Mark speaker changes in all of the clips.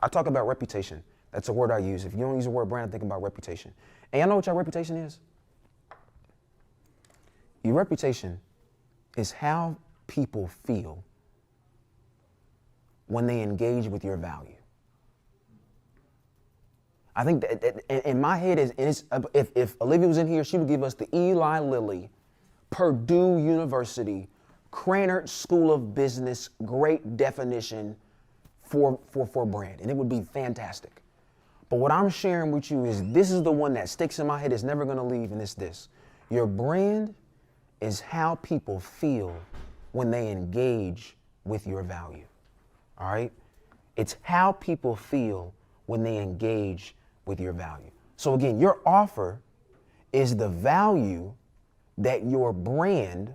Speaker 1: I talk about reputation. That's a word I use. If you don't use the word brand, I think about reputation. And y'all know what your reputation is? Your reputation is how people feel when they engage with your value. I think that in my head, if Olivia was in here, she would give us the Eli Lilly, Purdue University, Krannert School of Business, great definition for brand, and it would be fantastic. But what I'm sharing with you is this is the one that sticks in my head, it's never gonna leave, and it's this. Your brand is how people feel when they engage with your value, all right? It's how people feel when they engage with your value. So again, your offer is the value that your brand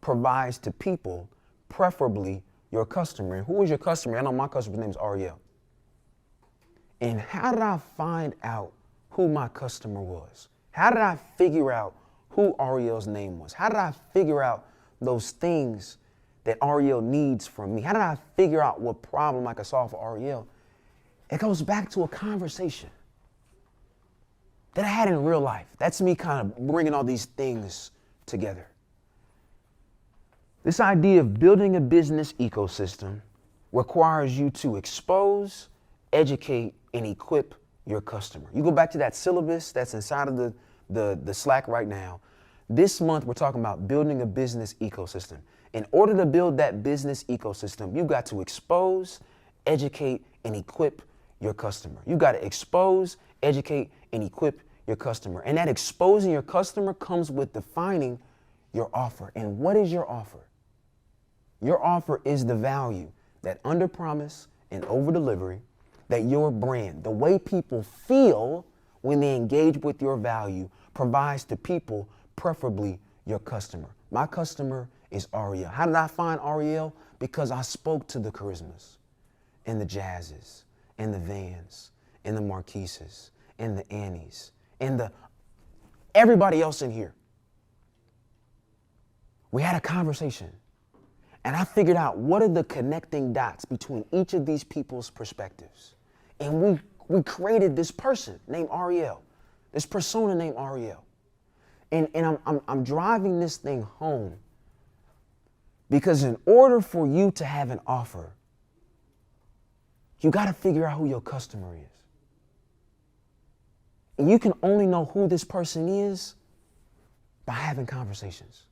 Speaker 1: provides to people, preferably your customer. And who is your customer? I know my customer's name is Ariel. And how did I find out who my customer was? How did I figure out who Ariel's name was? How did I figure out those things that Ariel needs from me? How did I figure out what problem I could solve for Ariel? It goes back to a conversation that I had in real life. That's me kind of bringing all these things together. This idea of building a business ecosystem requires you to expose, educate, and equip your customer. You go back to that syllabus that's inside of the Slack right now. This month, we're talking about building a business ecosystem. In order to build that business ecosystem, you've got to expose, educate, and equip your customer. You've got to expose, educate, and equip your customer. And that exposing your customer comes with defining your offer. And what is your offer? Your offer is the value that under promise and over delivery, that your brand, the way people feel when they engage with your value, provides to people, preferably your customer. My customer is Ariel. How did I find Ariel? Because I spoke to the Charismas and the Jazzes and the Vans and the Marquises and the Annies and everybody else in here. We had a conversation and I figured out what are the connecting dots between each of these people's perspectives. And we created this person named Ariel, this persona named Ariel. And I'm driving this thing home because in order for you to have an offer, you got to figure out who your customer is. And you can only know who this person is by having conversations.